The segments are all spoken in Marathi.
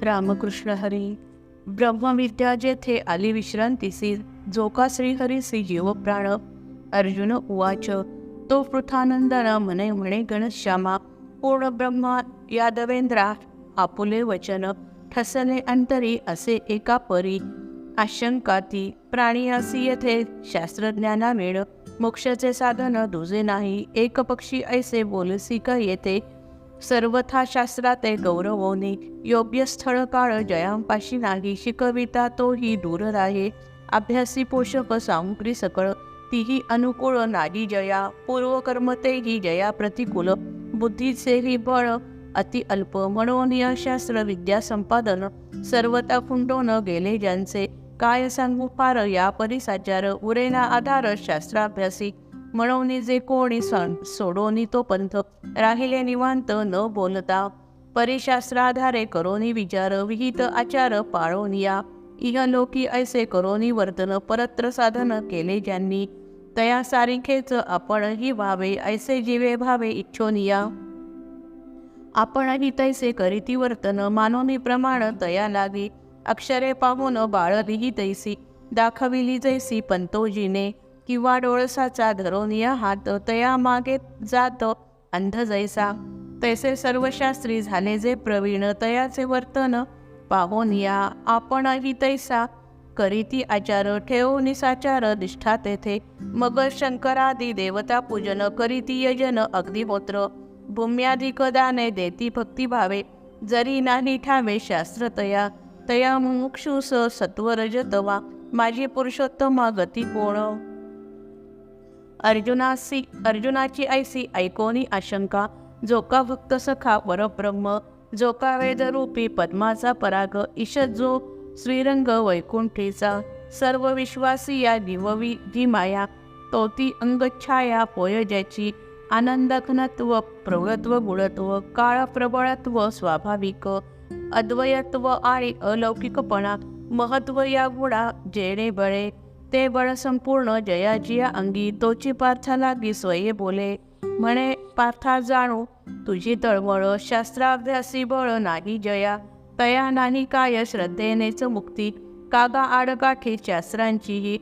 रामकृष्ण हरी. ब्रह्मविद्या जेथे आली विश्रांतीसी, जो का श्रीहरीसी जीवप्राण. अर्जुन उवाच, तो पृथानंदना म्हणे म्हणे घनश्यामा. पूर्ण ब्रह्मा यादवेंद्रा, आपुले वचन ठसले अंतरी असे एका परी. आशंकाती प्राणियासी येथे शास्त्रज्ञाना वेळ. मोक्षाचे साधन दुजे नाही, एक पक्षी ऐसे बोलसी का येते. सर्वथा शास्त्राते गौरवोनी, योग्य स्थळ काळ जयांपाशी नाही. शिकविता तोही दूर राहे, अभ्यासी पोषक सामुग्री सकळ. तीही अनुकूळ नाही जया, पूर्वकर्मतेही जया प्रतिकूल. बुद्धीचेही बळ अति अल्प, म्हणून शास्त्र विद्या संपादन. सर्वता खुंटून गेले ज्यांचे, काय सांगू फार या परिसाचार. उरेना आधार शास्त्राभ्यासी, म्हणून जे कोणी सोडोनी तो पंथ. राहिले निवांत न बोलता, परिशास्त्राधारे करोनी विचार. विहित आचार पाळोनिया, इहलोकी ऐसे करोनी वर्तन. परत्र साधन केले ज्यांनी, तया सारिखेच आपणही व्हावे. ऐसे जीवे भावे इच्छोनिया, आपणही तैसे करीती वर्तन. मानोनी प्रमाण तया लागी, अक्षरे पाहून बाळ लिही तैसी. दाखविली जैसी पंतोजीने, किंवा डोळसाचा धरोनिया हात. तया मागे जात अंध जैसा, तैसे सर्वशास्त्री झाले जे प्रवीण. तयाचे वर्तन पाहोनिया, आपणही तैसा करीती आचार. ठेवून साचार निष्ठा तेथे, मग शंकरादी देवता पूजन. करीती यजन अग्निहोत्र, भूम्याधिक दाने देती भक्तिभावे. जरी नाही ठावे शास्त्र तया, तया मुमुक्षुस सत्वरजतवा. माझी पुरुषोत्तमा गती कोण. अर्जुनाची ऐसी ऐकोनी आशंका. जो का भक्त सखा परब्रह्म, जो का वेदरूपी पद्माचा पराग. ईशत जो श्रीरंग वैकुंठीचा, सर्व विश्वासी या दिवविधी माया. तो ती अंगछाया होय ज्याची, आनंद घनत्व प्रौढत्व गुणत्व. काळ प्रबळत्व स्वाभाविक, अद्वयत्व आणि अलौकिकपणा. महत्व या गुणा जेणे बळे, ते बळ संपूर्ण जयाजिया अंगी. तोची पार्था लागी स्वये बोले, म्हणे पार्था जाणू तुझी तळमळ. शास्त्राभ्यासी बळ नाही जया, तया नाही काय श्रद्धेनेच मुक्ती. कागा आडगाठी शास्त्रांचीही,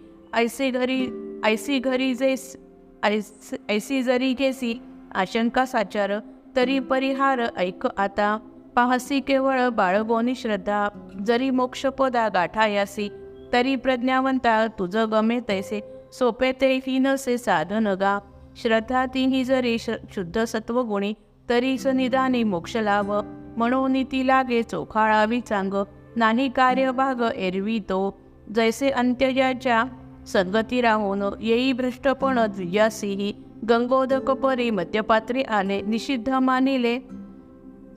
ऐसी जरी घेसी आशंका साचार. तरी परिहार ऐक आता, पाहसी केवळ बाळगोनी श्रद्धा. जरी मोक्षपदा गाठायासी, तरी प्रज्ञावंता तुझ गमे तैसे. सोपे तेही नसे साधन गा, श्रद्धा तीही जरी शुद्ध सत्वगुणी. तरीच निदानी मोक्ष लाभ, म्हणून ती लागे चोखाळावी चांग. नाही कार्यभाग एरवी तो, जैसे अंत्यजाच्या संगती राहून. येई भ्रष्टपण द्विजासीही, गंगोदक परी मध्यपात्री आले. निषिद्ध मानिले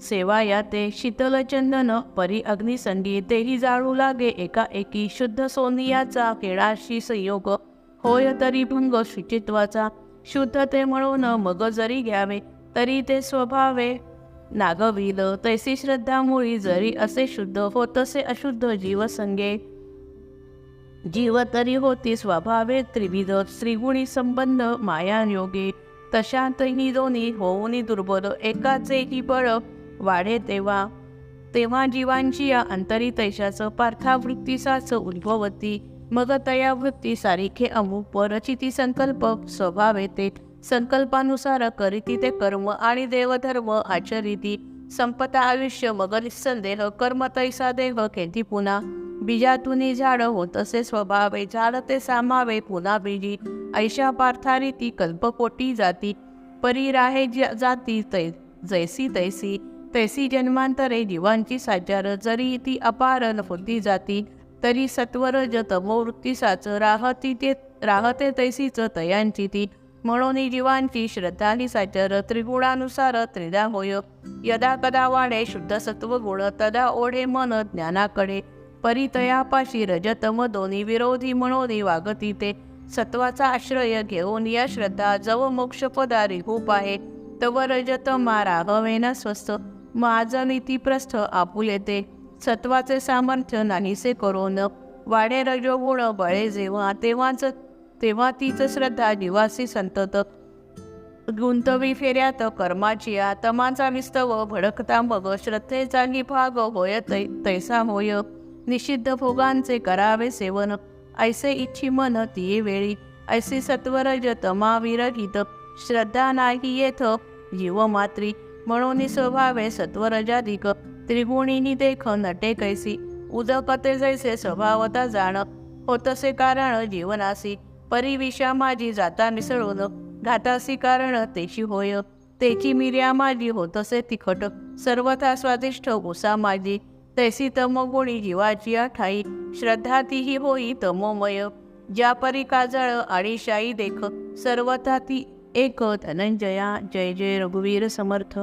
सेवा याते, शीतल चंदन परी अग्निसंगी. तेही जाळू लागे एकाएकी, शुद्ध सोनियाचा केळाशी संयोग. होय तरी भंग शुचित्वाचा, शुद्ध ते म्हणून मग जरी घ्यावे. तरी ते स्वभावे नागविल, तैसी श्रद्धा मुळी. जरी असे शुद्ध होतसे अशुद्ध जीवसंगे. जीव तरी होती स्वभावे त्रिविध, त्रिगुणी संबंध माया योगे. तशातही दोन्ही होऊनी दुर्बल, एकाचेही बळ वाढे तेव्हा. तेव्हा जीवांची या अंतरी तैशाचं, पार्थावृत्तीसाच उद्भवती. मग तया वृत्ती सारिखे अमुक, रचिती संकल्प स्वभावे ते. संकल्पानुसार करीती ते कर्म, आणि देवधर्म आचरिती. संपता आयुष्य मग निस्संदेह, कर्म तैसा देह खेती पुन्हा. बीजातुनी झाड होतसे स्वभावे, झाड ते सामावे पुन्हा बीजी. ऐशा पार्थारीती कल्पकोटी जाती, परी राहे जाती जैसी तैसी. तैसी जन्मांतरे जीवांची साचार, जरी ती अपार होती जाती. तरी सत्वरज तमोवृत्तीसाच, राहते तैसीच तयांची ती. म्हणून जीवांची श्रद्धा ही साचार, त्रिगुणानुसार त्रिधा होय. यदा कदा वाढे शुद्ध सत्वगुण, तदा ओढे मन ज्ञानाकडे. परितयापाशी रजतम दोन्ही, विरोधी म्हणून वागती ते. सत्वाचा आश्रय घेऊन या श्रद्धा, जव मोक्षपदा रिहूप आहे. तव रजतमा राघवेना स्वस्थ, माझ नीतिप्रस्थ आपुले ते. सत्वाचे सामर्थ्य नाहीसे करोन, वाढे रजोगुण बळे जेव्हा. तेव्हा तीच श्रद्धा जीवासी संतत. गुंतवी फेऱ्यात कर्माची तमाचा विस्तव भडकता मग श्रद्धेचा भाग होय तैसा होय निषिद्ध भोगांचे करावे सेवन ऐसे इच्छी मन ती वेळी ऐसी सत्वरज तमा विरहित श्रद्धा नाही येथ जीव मात्री म्हणून स्वभावे सत्वरजाधिक त्रिगुणीनी देख नटे कैसी उदकते जैसे स्वभावता जाण होतसे कारण जीवनासी परिविषा माझी जाता मिसळून घातासी कारण तेची होय तेची मिर्या माझी होतसे तिखट सर्वथा स्वादिष्ट घुसा माझी तैसी तमगुणी जीवाची ठाई श्रद्धा तीही होई तमोमय ज्या परी काजळ आणि शाई देख सर्वथा ती एक धनंजया. जय जय रघुवीर समर्थ.